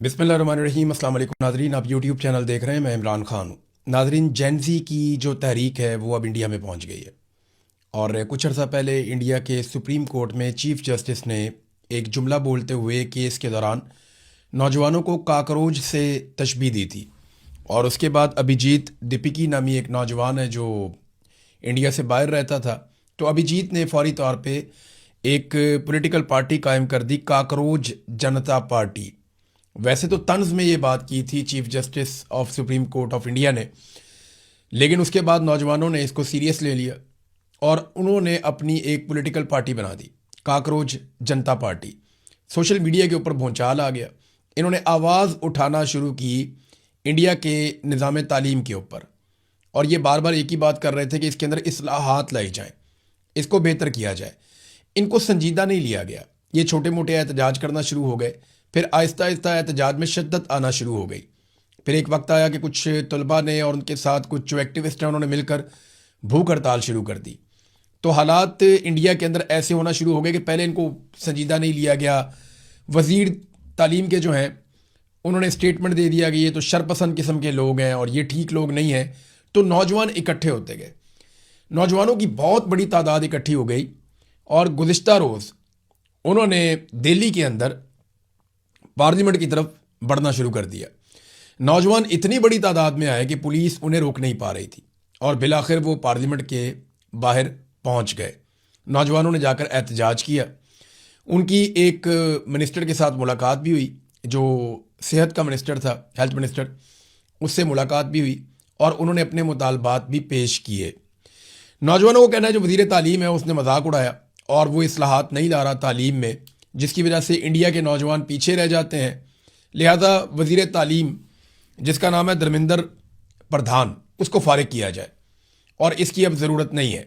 बिस्मिल्लाहिर्रहमानिर्रहीम। अस्सलाम वालेकुम नाजरीन, आप यूट्यूब चैनल देख रहे हैं। मैं इमरान खान हूँ। नाजरीन, जेनजी की जो तहरीक है वो अब इंडिया में पहुँच गई है और कुछ अर्सा पहले इंडिया के सुप्रीम कोर्ट में चीफ जस्टिस ने एक जुमला बोलते हुए केस के दौरान नौजवानों को काकरोच से तशबीह दी थी। और उसके बाद अभिजीत दीपिकी नामी एक नौजवान है जो इंडिया से बाहर रहता था, तो अभिजीत ने फौरी तौर पे एक पॉलिटिकल पार्टी कायम कर दी, काकरोच जनता पार्टी। वैसे तो तंज में ये बात की थी chief justice of supreme court of India ने, लेकिन उसके बाद नौजवानों ने इसको सीरियस ले लिया और उन्होंने अपनी एक पॉलिटिकल पार्टी बना दी, काकरोच जनता पार्टी। सोशल मीडिया के ऊपर भूचाल आ गया। इन्होंने आवाज़ उठाना शुरू की इंडिया के निज़ाम तालीम के ऊपर और ये बार बार एक ही बात कर रहे थे कि इसके अंदर इस्लाहात लाई जाएं, इसको बेहतर किया जाए। इनको संजीदा नहीं लिया गया। ये छोटे मोटे एहतजाज करना शुरू हो गए, फिर आहिस्ता आहिस्ता एहतजाज में शिद्दत आना शुरू हो गई। फिर एक वक्त आया कि कुछ तलबा ने और उनके साथ कुछ जो एक्टिविस्ट हैं उन्होंने मिलकर भूख हड़ताल शुरू कर दी। तो हालात इंडिया के अंदर ऐसे होना शुरू हो गए कि पहले इनको संजीदा नहीं लिया गया। वज़ीर तालीम के जो हैं उन्होंने स्टेटमेंट दे दिया कि ये तो शरपसंद किस्म के लोग हैं और ये ठीक लोग नहीं हैं। तो नौजवान इकट्ठे होते गए, नौजवानों की बहुत बड़ी तादाद इकट्ठी हो गई और गुज़िश्ता रोज़ उन्होंने दिल्ली के अंदर पार्लियामेंट की तरफ बढ़ना शुरू कर दिया। नौजवान इतनी बड़ी तादाद में आए कि पुलिस उन्हें रोक नहीं पा रही थी और बिलाखिर वो पार्लियामेंट के बाहर पहुंच गए। नौजवानों ने जाकर एहतजाज किया। उनकी एक मिनिस्टर के साथ मुलाकात भी हुई, जो सेहत का मिनिस्टर था, हेल्थ मिनिस्टर, उससे मुलाकात भी हुई और उन्होंने अपने मुतालबात भी पेश किए। नौजवानों को कहना है जो वज़ीर तालीम है उसने मजाक उड़ाया और वो इस्लाहात नहीं ला रहा तालीम में, जिसकी वजह से इंडिया के नौजवान पीछे रह जाते हैं। लिहाजा वज़ीर तालीम जिसका नाम है धर्मेंद्र प्रधान, उसको फारिग किया जाए और इसकी अब ज़रूरत नहीं है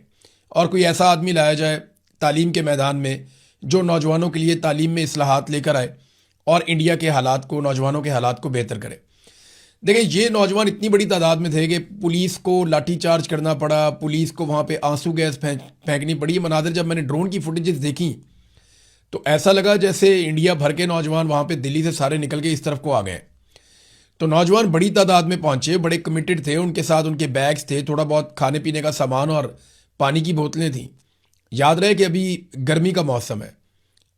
और कोई ऐसा आदमी लाया जाए तालीम के मैदान में जो नौजवानों के लिए तालीम में इस्लाहात लेकर आए और इंडिया के हालात को, नौजवानों के हालात को बेहतर करे। देखिए, ये नौजवान इतनी बड़ी तादाद में थे कि पुलिस को लाठी चार्ज करना पड़ा, पुलिस को वहाँ पे आंसू गैस फेंकनी पड़ी। ये मनाजिर जब मैंने ड्रोन की फुटेजेस देखी तो ऐसा लगा जैसे इंडिया भर के नौजवान वहाँ पे दिल्ली से सारे निकल के इस तरफ को आ गए। तो नौजवान बड़ी तादाद में पहुँचे, बड़े कमिटेड थे, उनके साथ उनके बैग्स थे, थोड़ा बहुत खाने पीने का सामान और पानी की बोतलें थीं। याद रहे कि अभी गर्मी का मौसम है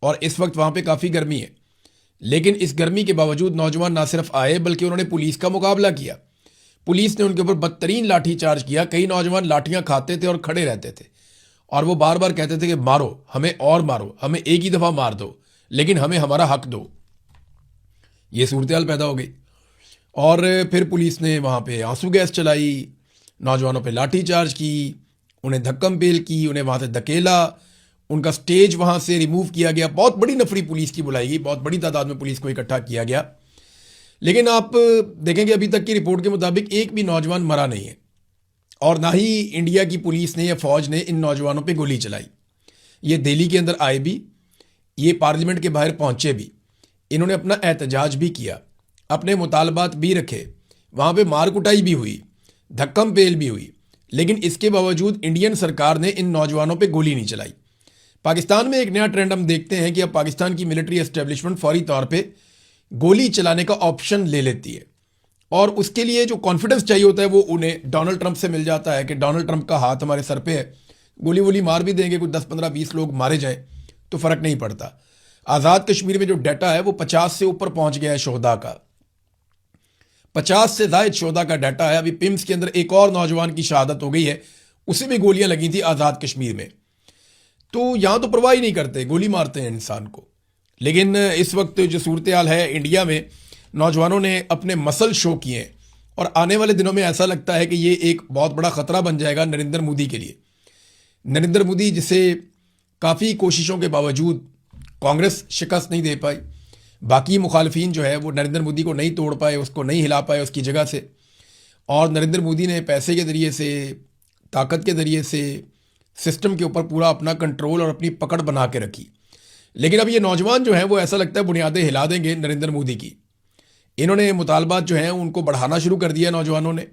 और इस वक्त वहाँ पे काफ़ी गर्मी है, लेकिन इस गर्मी के बावजूद नौजवान ना सिर्फ आए बल्कि उन्होंने पुलिस का मुकाबला किया। पुलिस ने उनके ऊपर बदतरीन लाठी चार्ज किया। कई नौजवान लाठियाँ खाते थे और खड़े रहते थे और वो बार बार कहते थे कि मारो हमें और मारो, हमें एक ही दफ़ा मार दो लेकिन हमें हमारा हक दो। ये सूरत हाल पैदा हो गई और फिर पुलिस ने वहाँ पे आंसू गैस चलाई, नौजवानों पे लाठी चार्ज की, उन्हें धक्कम पेल की, उन्हें वहाँ से धकेला, उनका स्टेज वहाँ से रिमूव किया गया। बहुत बड़ी नफरी पुलिस की बुलाई गई, बहुत बड़ी तादाद में पुलिस को इकट्ठा किया गया। लेकिन आप देखेंगे अभी तक की रिपोर्ट के मुताबिक एक भी नौजवान मरा नहीं है और ना ही इंडिया की पुलिस ने या फौज ने इन नौजवानों पे गोली चलाई। ये दिल्ली के अंदर आए भी, ये पार्लियामेंट के बाहर पहुंचे भी, इन्होंने अपना एहतजाज भी किया, अपने मुतालबात भी रखे, वहाँ पे मार कुटाई भी हुई, धक्कम पेल भी हुई, लेकिन इसके बावजूद इंडियन सरकार ने इन नौजवानों पे गोली नहीं चलाई। पाकिस्तान में एक नया ट्रेंड हम देखते हैं कि अब पाकिस्तान की मिलिट्री एस्टेब्लिशमेंट फौरी तौर पे गोली चलाने का ऑप्शन ले लेती है और उसके लिए जो कॉन्फिडेंस चाहिए होता है वो उन्हें डोनाल्ड ट्रंप से मिल जाता है कि डोनाल्ड ट्रंप का हाथ हमारे सर पे है, गोली वोली मार भी देंगे, कुछ 10 15 20 लोग मारे जाएं तो फ़र्क नहीं पड़ता। आज़ाद कश्मीर में जो डाटा है वो 50 से ऊपर पहुंच गया है शोहदा का, 50 से ज़ायद शोहदा का डाटा है। अभी पिम्स के अंदर एक और नौजवान की शहादत हो गई है, उसे भी गोलियां लगी थी आज़ाद कश्मीर में। तो यहाँ तो परवाह ही नहीं करते, गोली मारते हैं इंसान को। लेकिन इस वक्त जो सूरत हाल है इंडिया में, नौजवानों ने अपने मसल शो किए हैं और आने वाले दिनों में ऐसा लगता है कि ये एक बहुत बड़ा ख़तरा बन जाएगा नरेंद्र मोदी के लिए। नरेंद्र मोदी जिसे काफ़ी कोशिशों के बावजूद कांग्रेस शिकस्त नहीं दे पाई, बाकी मुखालफीन जो है वो नरेंद्र मोदी को नहीं तोड़ पाए, उसको नहीं हिला पाए उसकी जगह से, और नरेंद्र मोदी ने पैसे के ज़रिए से, ताकत के ज़रिए से सिस्टम के ऊपर पूरा अपना कंट्रोल और अपनी पकड़ बना के रखी। लेकिन अब ये नौजवान जो हैं वो ऐसा लगता है बुनियादें हिला देंगे नरेंद्र मोदी की। इन्होंने मुतालबात जो हैं उनको बढ़ाना शुरू कर दिया नौजवानों ने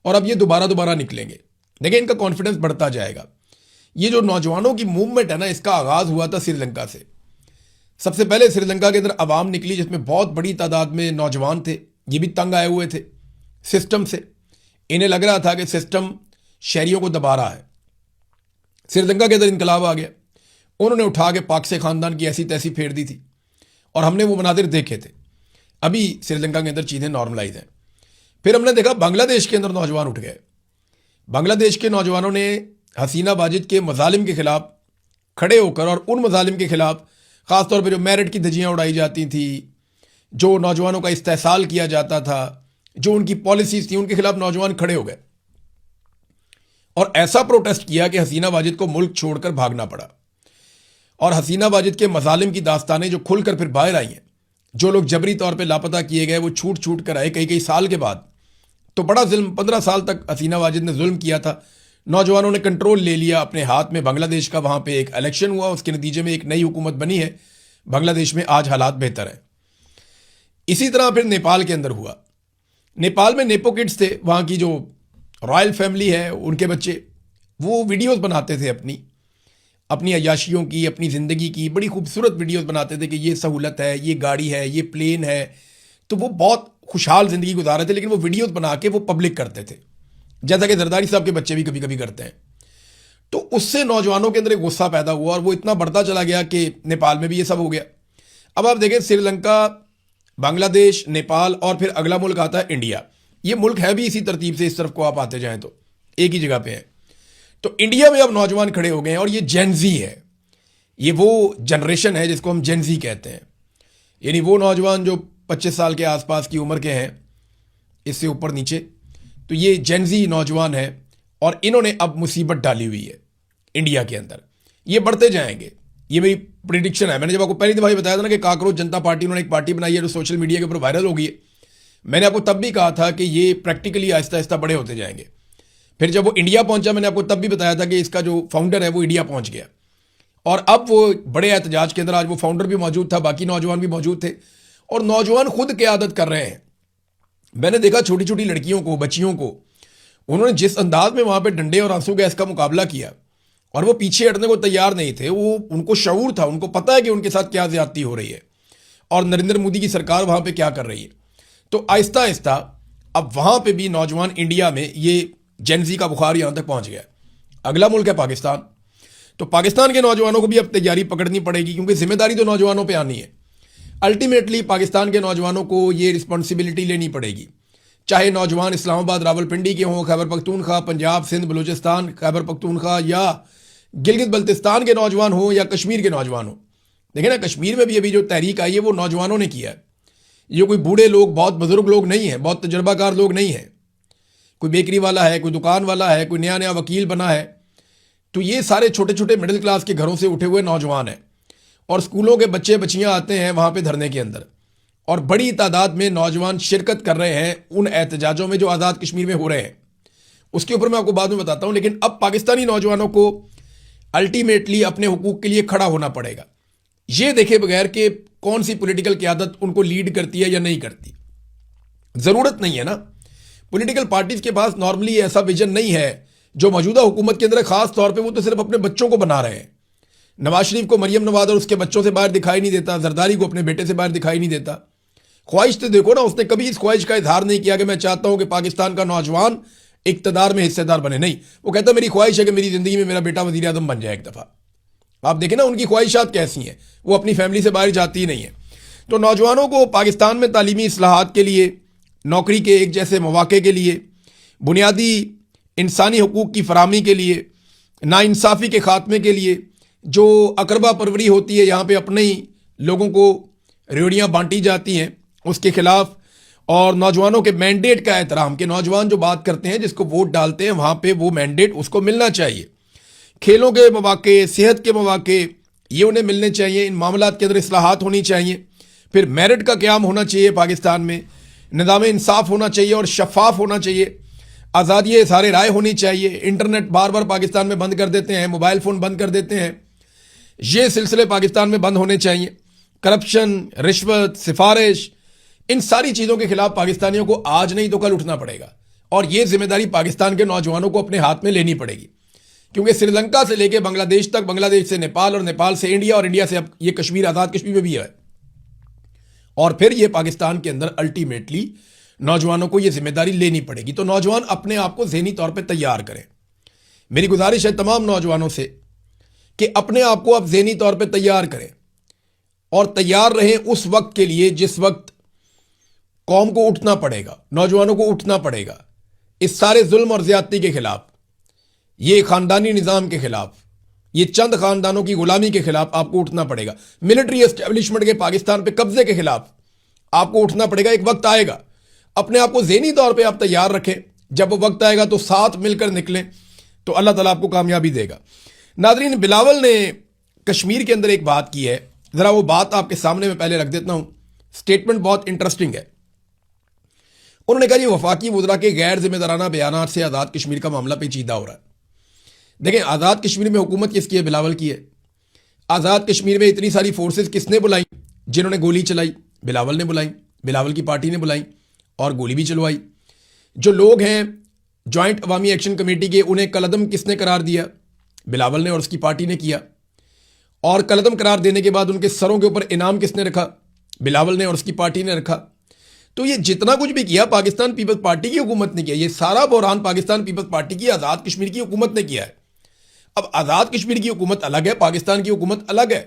और अब ये दोबारा निकलेंगे। देखिए, इनका कॉन्फिडेंस बढ़ता जाएगा। ये जो नौजवानों की मूवमेंट है ना, इसका आगाज़ हुआ था श्रीलंका से। सबसे पहले श्रीलंका के अंदर आवाम निकली जिसमें बहुत बड़ी तादाद में नौजवान थे, ये भी तंग आए हुए थे सिस्टम से। इन्हें लग रहा था कि सिस्टम शहरियों को दबा रहा है। श्रीलंका के अंदर इनकलाब आ गया, उन्होंने उठा के पाक से खानदान की ऐसी तैसी फेर दी थी और हमने वो मनादिर देखे थे। अभी श्रीलंका के अंदर चीज़ें नॉर्मलाइज हैं। फिर हमने देखा बांग्लादेश के अंदर नौजवान उठ गए। बांग्लादेश के नौजवानों ने हसीना वाजिद के मजालिम के खिलाफ खड़े होकर और उन मजालिम के खिलाफ ख़ासतौर पर जो मेरिट की धज्जियाँ उड़ाई जाती थी, जो नौजवानों का इस्तेहसाल किया जाता था, जो उनकी पॉलिसीज थी, उनके खिलाफ नौजवान खड़े हो गए और ऐसा प्रोटेस्ट किया कि हसीना वाजिद को मुल्क छोड़कर भागना पड़ा। और हसीना वाजिद के मजालिम की दास्तानें जो खुलकर फिर बाहर आई हैं, जो लोग जबरी तौर पे लापता किए गए वो छूट छूट कर आए कई साल के बाद। तो बड़ा जुल्म, 15 साल तक हसीना वाजिद ने जुल्म किया था। नौजवानों ने कंट्रोल ले लिया अपने हाथ में बांग्लादेश का। वहाँ पे एक इलेक्शन हुआ, उसके नतीजे में एक नई हुकूमत बनी है बांग्लादेश में। आज हालात बेहतर है। इसी तरह फिर नेपाल के अंदर हुआ। नेपाल में नेपो किड्स थे, वहाँ की जो रॉयल फैमिली है उनके बच्चे, वो वीडियोज़ बनाते थे अपनी अय्याशियों की, अपनी ज़िंदगी की बड़ी खूबसूरत वीडियोस बनाते थे कि ये सहूलत है, ये गाड़ी है, ये प्लेन है। तो वो बहुत खुशहाल ज़िंदगी गुजार रहे थे, लेकिन वो वीडियोस बना के वो पब्लिक करते थे, जैसा कि जरदारी साहब के बच्चे भी कभी कभी करते हैं। तो उससे नौजवानों के अंदर एक गुस्सा पैदा हुआ और वो इतना बढ़ता चला गया कि नेपाल में भी ये सब हो गया। अब आप देखें, श्रीलंका, बांग्लादेश, नेपाल और फिर अगला मुल्क आता है इंडिया। ये मुल्क है भी इसी तरतीब से, इस तरफ को आप आते जाएँ तो एक ही जगह पे है। तो इंडिया में अब नौजवान खड़े हो गए हैं और ये जेनजी है। ये वो जनरेशन है जिसको हम जेनजी कहते हैं, यानी वो नौजवान जो 25 साल के आसपास की उम्र के हैं, इससे ऊपर नीचे। तो ये जेनजी नौजवान है और इन्होंने अब मुसीबत डाली हुई है इंडिया के अंदर। ये बढ़ते जाएंगे, ये मेरी प्रिडिक्शन है। मैंने जब आपको पहली दफा बताया था ना कि काकरोच जनता पार्टी, उन्होंने एक पार्टी बनाई है जो सोशल मीडिया के ऊपर वायरल हो गई है, मैंने आपको तब भी कहा था कि ये प्रैक्टिकली आहिस्ता आहिस्ता बड़े होते जाएंगे। फिर जब वो इंडिया पहुंचा, मैंने आपको तब भी बताया था कि इसका जो फाउंडर है वो इंडिया पहुंच गया और अब वो बड़े एहतजाज के अंदर आज वो फाउंडर भी मौजूद था, बाकी नौजवान भी मौजूद थे और नौजवान खुद क़यादत कर रहे हैं। मैंने देखा छोटी छोटी लड़कियों को, बच्चियों को, उन्होंने जिस अंदाज में वहां पे डंडे और आंसू गैस का मुकाबला किया और वो पीछे हटने को तैयार नहीं थे। वो उनको शऊर था, उनको पता है कि उनके साथ क्या ज्यादती हो रही है और नरेंद्र मोदी की सरकार वहां पे क्या कर रही है। तो आहिस्ता आहिस्ता अब वहां पे भी नौजवान इंडिया में ये जेनजी का बुखार यहां तक पहुंच गया। अगला मुल्क है पाकिस्तान। तो पाकिस्तान के नौजवानों को भी अब तैयारी पकड़नी पड़ेगी, क्योंकि जिम्मेदारी तो नौजवानों पे आनी है। अल्टीमेटली पाकिस्तान के नौजवानों को ये रिस्पॉन्सिबिलिटी लेनी पड़ेगी, चाहे नौजवान इस्लामाबाद, रावलपिंडी के हों, खैबर पख्तूनख्वा, पंजाब, सिंध, बलूचिस्तान, खैबर पख्तूनख्वा या गिलगित बल्तिस्तान के नौजवान हो या कश्मीर के नौजवान हो। देखिए ना, कश्मीर में भी अभी जो तहरीक आई है वो नौजवानों ने किया है। ये कोई बूढ़े लोग, बहुत बुजुर्ग लोग नहीं हैं, बहुत तजर्बाकार लोग नहीं हैं। कोई बेकरी वाला है, कोई दुकान वाला है, कोई नया नया वकील बना है। तो ये सारे छोटे छोटे मिडिल क्लास के घरों से उठे हुए नौजवान हैं और स्कूलों के बच्चे बच्चियां आते हैं वहां पे धरने के अंदर और बड़ी तादाद में नौजवान शिरकत कर रहे हैं उन एहतजाजों में जो आज़ाद कश्मीर में हो रहे हैं। उसके ऊपर मैं आपको बाद में बताता हूं। लेकिन अब पाकिस्तानी नौजवानों को अल्टीमेटली अपने हुकूक के लिए खड़ा होना पड़ेगा, ये देखे बगैर कि कौन सी पॉलिटिकल क़यादत उनको लीड करती है या नहीं करती। ज़रूरत नहीं है ना, पॉलिटिकल पार्टीज के पास नॉर्मली ऐसा विजन नहीं है जो मौजूदा हुकूमत के अंदर। खास तौर पे वो तो सिर्फ अपने बच्चों को बना रहे हैं। नवाज शरीफ को मरियम नवाज और उसके बच्चों से बाहर दिखाई नहीं देता, जरदारी को अपने बेटे से बाहर दिखाई नहीं देता। ख्वाहिश तो देखो ना, उसने कभी इस ख्वाहिश का इजहार नहीं किया कि मैं चाहता हूं कि पाकिस्तान का नौजवान इक्तदार में हिस्सेदार बने। नहीं, वो कहता मेरी ख्वाहिश है कि मेरी जिंदगी में मेरा बेटा वजीर आजम बन जाए एक दफा। आप देखें ना उनकी ख्वाहिशात कैसी हैं, वो अपनी फैमिली से बाहर जाती ही नहीं है। तो नौजवानों को पाकिस्तान में तालीमी इस्लाहात के लिए, नौकरी के एक जैसे मौके के लिए, बुनियादी इंसानी हुकूक की फराहमी के लिए, नाइंसाफ़ी के ख़ात्मे के लिए, जो अकरबा परवरी होती है यहाँ पे अपने ही लोगों को रेवड़ियाँ बांटी जाती हैं, उसके खिलाफ, और नौजवानों के मैंडेट का एहतराम कि नौजवान जो बात करते हैं, जिसको वोट डालते हैं, वहाँ पे वो मैंडेट उसको मिलना चाहिए। खेलों के मौके, सेहत के मौके, ये उन्हें मिलने चाहिए। इन मामलात के अंदर इस्लाहात होनी चाहिए। फिर मेरिट का क़याम होना चाहिए पाकिस्तान में, निज़ाम इंसाफ होना चाहिए और शफाफ होना चाहिए, आज़ादी सारे राय होनी चाहिए। इंटरनेट बार बार पाकिस्तान में बंद कर देते हैं, मोबाइल फ़ोन बंद कर देते हैं, ये सिलसिले पाकिस्तान में बंद होने चाहिए। करप्शन, रिश्वत, सिफारिश, इन सारी चीज़ों के खिलाफ पाकिस्तानियों को आज नहीं तो कल उठना पड़ेगा और ये जिम्मेदारी पाकिस्तान के नौजवानों को अपने हाथ में लेनी पड़ेगी, क्योंकि श्रीलंका से लेकर बांग्लादेश तक, बांग्लादेश से नेपाल और नेपाल से इंडिया और इंडिया से अब ये कश्मीर आज़ाद कश्मीर में भी है। और फिर ये पाकिस्तान के अंदर अल्टीमेटली नौजवानों को ये जिम्मेदारी लेनी पड़ेगी। तो नौजवान अपने आप को ज़हनी तौर पे तैयार करें। मेरी गुजारिश है तमाम नौजवानों से कि अपने आप को आप ज़हनी तौर पे तैयार करें और तैयार रहें उस वक्त के लिए जिस वक्त कौम को उठना पड़ेगा, नौजवानों को उठना पड़ेगा इस सारे जुल्म और ज्यादती के खिलाफ, ये खानदानी निज़ाम के खिलाफ, ये चंद खानदानों की गुलामी के खिलाफ आपको उठना पड़ेगा। मिलिट्री एस्टेब्लिशमेंट के पाकिस्तान पे कब्जे के खिलाफ आपको उठना पड़ेगा। एक वक्त आएगा, अपने आप को ज़हनी तौर पे आप तैयार रखें। जब वो वक्त आएगा तो साथ मिलकर निकलें तो अल्लाह ताला आपको कामयाबी देगा। नाज़रीन, बिलावल ने कश्मीर के अंदर एक बात की है, ज़रा वो बात आपके सामने में पहले रख देता हूं। स्टेटमेंट बहुत इंटरेस्टिंग है। उन्होंने कहा, ये वफाकी वज़रा के गैर जिम्मेदाराना बयानात से आज़ाद कश्मीर का मामला पेचीदा हो रहा है। देखें, आज़ाद कश्मीर में हुकूमत किसकी है? बिलावल की है। आज़ाद कश्मीर में इतनी सारी फोर्सेस किसने बुलाई? जिन्होंने गोली चलाई, बिलावल ने बुलाई, बिलावल की पार्टी ने बुलाई और गोली भी चलवाई। जो लोग हैं जॉइंट अवामी एक्शन कमेटी के, उन्हें कलअदम किसने करार दिया? बिलावल ने और उसकी पार्टी ने किया। और कलअदम करार देने के बाद उनके सरों के ऊपर इनाम किसने रखा? बिलावल ने और उसकी पार्टी ने रखा। तो ये जितना कुछ भी किया पाकिस्तान पीपल्स पार्टी की हुकूमत ने किया। ये सारा बहरान पाकिस्तान पीपल्स पार्टी की, आज़ाद कश्मीर की हुकूमत ने किया है। अब आज़ाद कश्मीर की हुकूमत अलग है, पाकिस्तान की हुकूमत अलग है।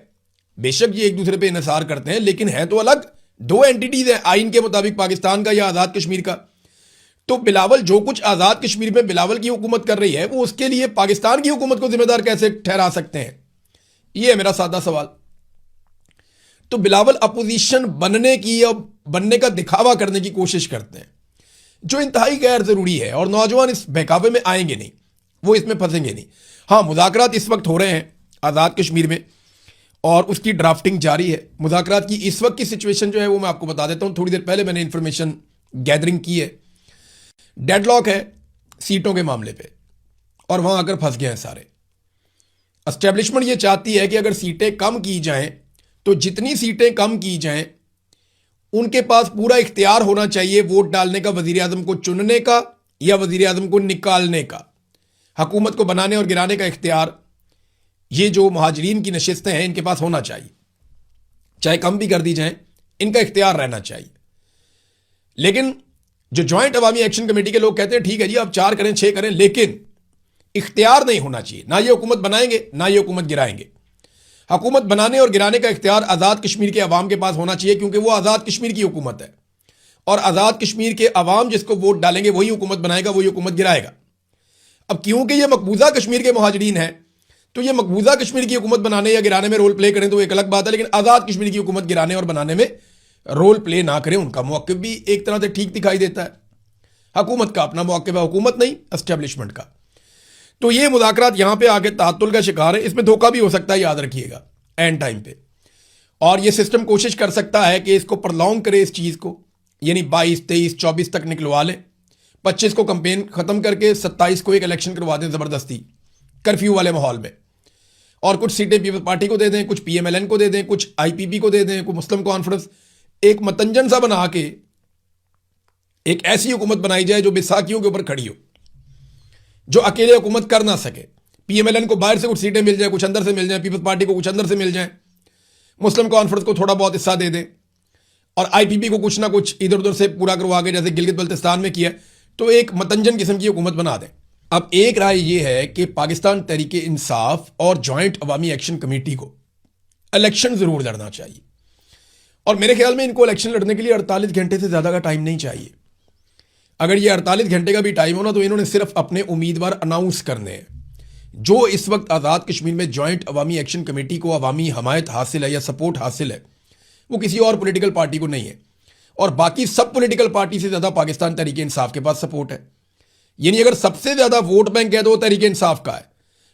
बेशक ये एक दूसरे पे इन्हिसार करते हैं, लेकिन है तो अलग। दो एंटिटीज हैं आइन के मुताबिक, पाकिस्तान का या आज़ाद कश्मीर का। तो बिलावल जो कुछ आज़ाद कश्मीर में बिलावल की हुकूमत कर रही है, वो उसके लिए पाकिस्तान की हुकूमत को जिम्मेदार कैसे ठहरा सकते हैं? ये है मेरा सादा सवाल। तो बिलावल अपोजिशन बनने की या बनने का दिखावा करने की कोशिश करते हैं, जो इंतहाई गैर जरूरी है। और नौजवान इस बहकावे में आएंगे नहीं, वो इसमें फंसेंगे नहीं। हाँ, मुज़ाकरात इस वक्त हो रहे हैं आज़ाद कश्मीर में और उसकी ड्राफ्टिंग जारी है। मुज़ाकरात की इस वक्त की सिचुएशन जो है वो मैं आपको बता देता हूं। थोड़ी देर पहले मैंने इंफॉर्मेशन गैदरिंग की है। डेडलॉक है सीटों के मामले पे और वहां आकर फंस गए हैं सारे। एस्टेब्लिशमेंट ये चाहती है कि अगर सीटें कम की जाएं तो जितनी सीटें कम की जाएं उनके पास पूरा इख्तियार होना चाहिए वोट डालने का, वजीर आजम को चुनने का या वजीर आजम को निकालने का, हुकूमत को बनाने और गिराने का इख्तियार। ये जो मुहाजिरीन की नशिस्तें हैं इनके पास होना चाहिए, चाहे कम भी कर दी जाएं, इनका इख्तियार रहना चाहिए। लेकिन जो ज्वाइंट अवामी एक्शन कमेटी के लोग कहते हैं ठीक है जी आप 4 करें 6 करें, लेकिन इख्तियार नहीं होना चाहिए। ना ये हुकूमत बनाएंगे ना ये हुकूमत गिराएंगे। हुकूमत बनाने और गिराने का इख्तियार आज़ाद कश्मीर के अवाम के पास होना चाहिए, क्योंकि वो आज़ाद कश्मीर की हुकूमत है और आज़ाद कश्मीर के अवाम जिसको वोट डालेंगे वही हुकूमत बनाएगा, वही हुकूमत गिराएगा। अब क्योंकि ये मकबूजा कश्मीर के मुहाजिरीन हैं, तो ये मकबूजा कश्मीर की हुकूमत बनाने या गिराने में रोल प्ले करें तो एक अलग बात है, लेकिन आज़ाद कश्मीर की हुकूमत गिराने और बनाने में रोल प्ले ना करें, उनका मौक़िफ़ भी एक तरह से ठीक दिखाई देता है। हुकूमत का अपना मौक़िफ़ है, हुकूमत नहीं एस्टेब्लिशमेंट का। तो ये मुज़ाकरात यहां पे आके तातुल का शिकार है। इसमें धोखा भी हो सकता है, याद रखिएगा, एंड टाइम पे। और ये सिस्टम कोशिश कर सकता है कि इसको प्रलॉन्ग करे इस चीज़ को, यानी 22, 23, 24 तक निकलवा लें, 25 को कंपेन खत्म करके 27 को एक इलेक्शन करवा दें ज़बरदस्ती कर्फ्यू वाले माहौल में, और कुछ सीटें पीपल्स पार्टी को दे दें, कुछ PMLN को दे दें, कुछ IPP को दे दें, कुछ मुस्लिम कॉन्फ्रेंस। एक मतंजन सा बना के एक ऐसी हुकूमत बनाई जाए जो बैसाखियों के ऊपर खड़ी हो, जो अकेले हुकूमत कर ना सके। PMLN को बाहर से कुछ सीटें मिल जाए, कुछ अंदर से मिल जाए, पीपल्स पार्टी को कुछ अंदर से मिल जाए, मुस्लिम कॉन्फ्रेंस को थोड़ा बहुत हिस्सा दे दें और IPP को कुछ ना कुछ इधर उधर से पूरा करवा के, जैसे गिलगित बल्तिस्तान में किया, तो एक मतंजन किस्म की हुकूमत बना दें। अब एक राय यह है कि पाकिस्तान तहरीक इंसाफ और जॉइंट अवामी एक्शन कमेटी को इलेक्शन जरूर लड़ना चाहिए, और मेरे ख्याल में इनको इलेक्शन लड़ने के लिए 48 घंटे से ज्यादा का टाइम नहीं चाहिए। अगर ये 48 घंटे का भी टाइम हो ना, तो इन्होंने सिर्फ अपने उम्मीदवार अनाउंस करने हैं। जो इस वक्त आज़ाद कश्मीर में जॉइंट अवामी एक्शन कमेटी को अवामी हमायत हासिल है या सपोर्ट हासिल है, वो किसी और पॉलिटिकल पार्टी को नहीं है, और बाकी सब पॉलिटिकल पार्टी से ज़्यादा पाकिस्तान तहरीक इंसाफ के पास सपोर्ट है। यानी अगर सबसे ज़्यादा वोट बैंक है तो वो तहरीक इंसाफ का है,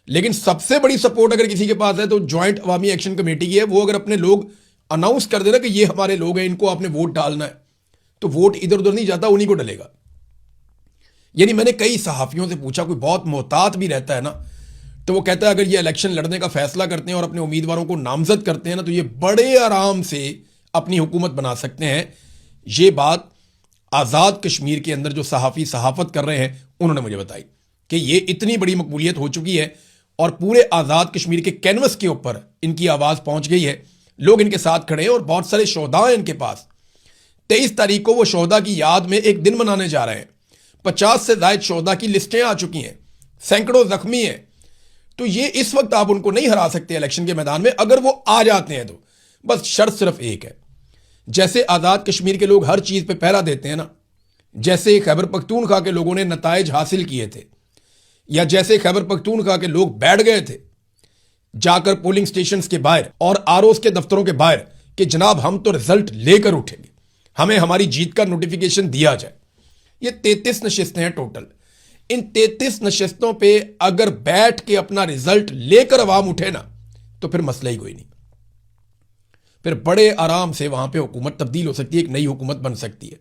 लेकिन सबसे बड़ी सपोर्ट अगर किसी के पास है तो जॉइंट अवामी एक्शन कमेटी की है। वो अगर अपने लोग अनाउंस कर देना कि ये हमारे लोग हैं, इनको आपने वोट डालना है, तो वोट इधर उधर नहीं जाता, उन्हीं को डलेगा। यानी मैंने कई सहाफ़ियों से पूछा, कोई बहुत मोहतात भी रहता है ना, तो वो कहता है अगर ये इलेक्शन लड़ने का फैसला करते हैं और अपने उम्मीदवारों को नामजद करते हैं ना, तो ये बड़े आराम से अपनी हुकूमत बना सकते हैं। ये बात आज़ाद कश्मीर के अंदर जो सहाफ़ी सहाफ़त कर रहे हैं उन्होंने मुझे बताई कि ये इतनी बड़ी मकबूलियत हो चुकी है, और पूरे आज़ाद कश्मीर के कैनवस के ऊपर इनकी आवाज़ पहुंच गई है। लोग इनके साथ खड़े हैं और बहुत सारे शोधा हैं इनके पास। 23 तारीख को वो शोधा की याद में एक दिन मनाने जा रहे हैं। 50 से ज़ायद शोधा की लिस्टें आ चुकी हैं, सैकड़ों जख्मी हैं। तो ये इस वक्त आप उनको नहीं हरा सकते इलेक्शन के मैदान में। अगर वो आ जाते हैं तो बस शर्त सिर्फ एक है, जैसे आज़ाद कश्मीर के लोग हर चीज़ पे पहरा देते हैं ना, जैसे खैबर पख्तूनख्वा के लोगों ने नताइज हासिल किए थे, या जैसे खैबर पख्तूनख्वा के लोग बैठ गए थे जाकर पोलिंग स्टेशंस के बाहर और आरओस के दफ्तरों के बाहर कि जनाब हम तो रिजल्ट लेकर उठेंगे, हमें हमारी जीत का नोटिफिकेशन दिया जाए। ये 33 नशिस्तें हैं टोटल। इन 33 नशिस्तों पे अगर बैठ के अपना रिजल्ट लेकर अवाम उठे ना तो फिर मसला ही कोई नहीं, फिर बड़े आराम से वहां पे हुकूमत तब्दील हो सकती है, एक नई हुकूमत बन सकती है।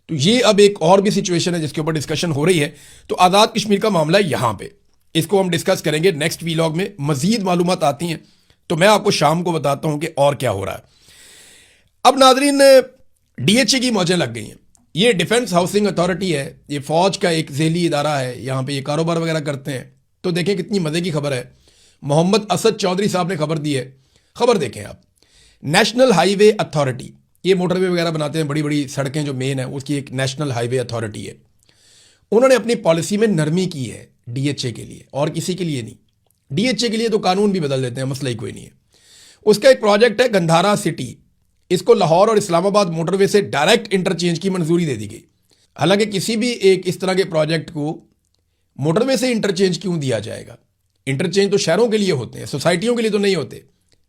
तो ये अब एक और भी सिचुएशन है जिसके ऊपर डिस्कशन हो रही है। तो आज़ाद कश्मीर का मामला है यहां पे, इसको हम डिस्कस करेंगे नेक्स्ट वीलॉग में। मजीद मालूमात आती हैं तो मैं आपको शाम को बताता हूं कि और क्या हो रहा है। अब नाजरीन, डीएचए की मौजें लग गई हैं। ये डिफेंस हाउसिंग अथॉरिटी है, ये फौज का एक झेली इदारा है, यहां पे ये कारोबार वगैरह करते हैं। तो देखें कितनी मजे की खबर है। मोहम्मद असद चौधरी साहब ने खबर दी है। खबर देखें आप, नेशनल हाईवे अथॉरिटी, ये मोटरवे वगैरह बनाते हैं, बड़ी बड़ी सड़कें जो मेन है उसकी एक नेशनल हाईवे अथॉरिटी है। उन्होंने अपनी पॉलिसी में नरमी की है डीएचए के लिए, और किसी के लिए नहीं। डीएचए के लिए तो कानून भी बदल देते हैं, मसला ही कोई नहीं है। उसका एक प्रोजेक्ट है गंधारा सिटी, इसको लाहौर और इस्लामाबाद मोटरवे से डायरेक्ट इंटरचेंज की मंजूरी दे दी गई। हालांकि किसी भी एक इस तरह के प्रोजेक्ट को मोटरवे से इंटरचेंज क्यों दिया जाएगा? इंटरचेंज तो शहरों के लिए होते हैं, सोसाइटियों के लिए तो नहीं होते।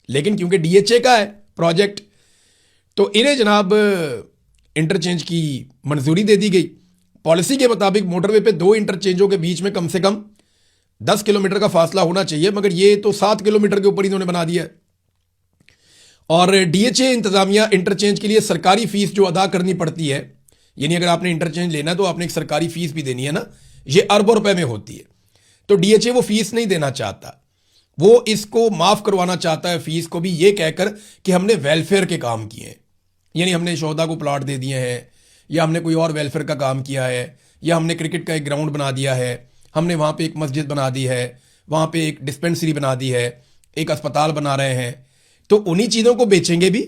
लेकिन क्योंकि डीएचए का है प्रोजेक्ट तो इन्हें जनाब इंटरचेंज की मंजूरी दे दी गई। पॉलिसी के मुताबिक मोटरवे पे 2 इंटरचेंजों के बीच में कम से कम 10 किलोमीटर का फासला होना चाहिए, मगर ये तो 7 किलोमीटर के ऊपर इन्होंने बना दिया है। और डीएचए इंतजामिया इंटरचेंज के लिए सरकारी फीस जो अदा करनी पड़ती है, यानी अगर आपने इंटरचेंज लेना है तो आपने एक सरकारी फीस भी देनी है ना, ये अरबों रुपए में होती है। तो डीएचए वो फीस नहीं देना चाहता, वो इसको माफ करवाना चाहता है फीस को भी, ये कहकर कि हमने वेलफेयर के काम किए हैं, यानी हमने शोधा को प्लॉट दे दिए हैं, या हमने कोई और वेलफेयर का काम किया है, या हमने क्रिकेट का एक ग्राउंड बना दिया है, हमने वहाँ पे एक मस्जिद बना दी है, वहाँ पे एक डिस्पेंसरी बना दी है, एक अस्पताल बना रहे हैं। तो उन्हीं चीज़ों को बेचेंगे भी,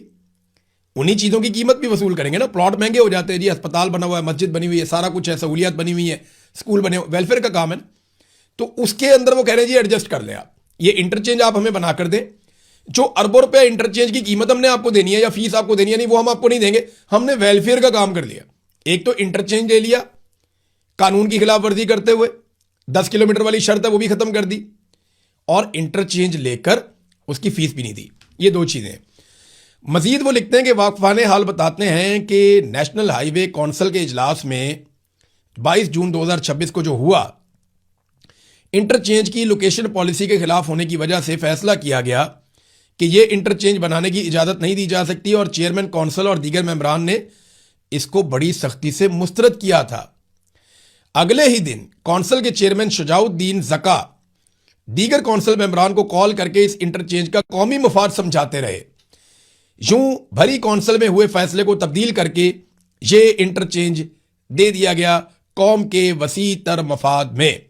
उन्हीं चीज़ों की कीमत भी वसूल करेंगे ना। प्लॉट महंगे हो जाते हैं जी, अस्पताल बना हुआ है, मस्जिद बनी हुई है, सारा कुछ है, सहूलियात बनी हुई है, स्कूल बने, वेलफेयर का काम है ना। तो उसके अंदर वो कह रहे हैं जी एडजस्ट कर लें आप, ये इंटरचेंज आप हमें बना कर दें, जो अरबों रुपए इंटरचेंज की कीमत हमने आपको देनी है या फीस आपको देनी है, नहीं वो हम आपको नहीं देंगे, हमने वेलफेयर का काम कर लिया। एक तो इंटरचेंज ले लिया कानून की खिलाफ वर्जी करते हुए, 10 किलोमीटर वाली शर्त है वो भी खत्म कर दी, और इंटरचेंज लेकर उसकी फीस भी नहीं दी। ये 2 चीजें। मजीद वो लिखते हैं कि वाकफाने हाल बताते हैं कि नेशनल हाईवे काउंसिल के इजलास में 22 जून 2026 को जो हुआ, इंटरचेंज की लोकेशन पॉलिसी के खिलाफ होने की वजह से फैसला किया गया कि यह इंटरचेंज बनाने की इजाजत नहीं दी जा सकती, और चेयरमैन काउंसिल और दीगर मेंबरान ने इसको बड़ी सख्ती से मुस्तरद किया था। अगले ही दिन काउंसिल के चेयरमैन शुजाउद्दीन जका दीगर काउंसिल मेंबरान को कॉल करके इस इंटरचेंज का कौमी मफाद समझाते रहे। यूं भरी काउंसिल में हुए फैसले को तब्दील करके ये इंटरचेंज दे दिया गया कौम के वसी तर मफाद में।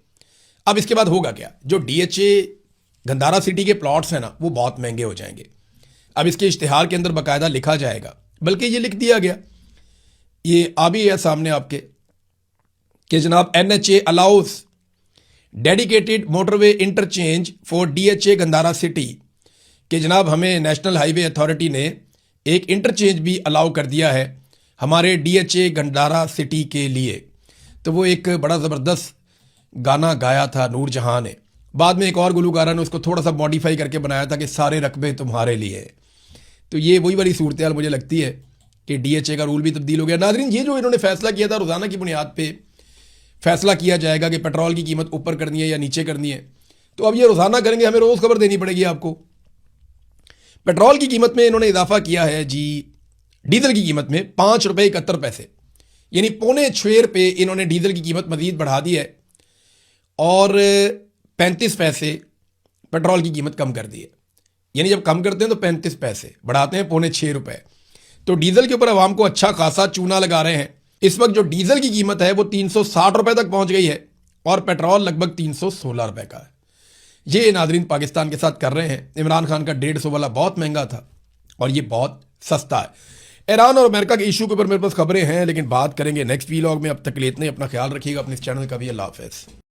अब इसके बाद होगा क्या? जो डीएचए गंधारा सिटी के प्लॉट्स हैं ना, वो बहुत महंगे हो जाएंगे। अब इसके इश्तिहार के अंदर बाकायदा लिखा जाएगा, बल्कि ये लिख दिया गया, ये आ भी है सामने आपके, कि जनाब NHA allows dedicated motorway interchange for DHA Gandhara city, कि जनाब हमें नेशनल हाईवे अथॉरिटी ने एक इंटरचेंज भी अलाउ कर दिया है हमारे डीएचए गंधारा सिटी के लिए। तो वो एक बड़ा ज़बरदस्त गाना गाया था नूर जहां ने, बाद में एक और गुलूकारा ने उसको थोड़ा सा मॉडिफाई करके बनाया था कि सारे रकबे तुम्हारे लिए। तो ये वही वाली सूरत हाल मुझे लगती है कि डीएचए का रूल भी तब्दील हो गया। नाज़रीन, ये जो इन्होंने फैसला किया था, रोज़ाना की बुनियाद पे फैसला किया जाएगा कि पेट्रोल की कीमत ऊपर करनी है या नीचे करनी है। तो अब ये रोज़ाना करेंगे, हमें रोज़ खबर देनी पड़ेगी आपको। पेट्रोल की कीमत में इन्होंने इजाफा किया है जी, डीजल की कीमत में 5 रुपये 71 पैसे, यानी 6.25 इन्होंने डीजल की कीमत मजीद बढ़ा दी है, और 35 पैसे पेट्रोल की कीमत कम कर दी है। यानी जब कम करते हैं तो 35 पैसे, बढ़ाते हैं 6.25 रुपये। तो डीजल के ऊपर आवाम को अच्छा खासा चूना लगा रहे हैं। इस वक्त जो डीजल की कीमत है वो 360 रुपये तक पहुंच गई है, और पेट्रोल लगभग 316 रुपये का है। ये नाजरीन पाकिस्तान के साथ कर रहे हैं। इमरान खान का 150 वाला बहुत महंगा था और ये बहुत सस्ता है। ईरान और अमेरिका के इशू के ऊपर मेरे पास खबरें हैं, लेकिन बात करेंगे नेक्स्ट वीलॉग में। अब तक के लिए इतने, अपना ख्याल रखिएगा, अपने इस चैनल का भी। अल्लाह हाफ़िज़।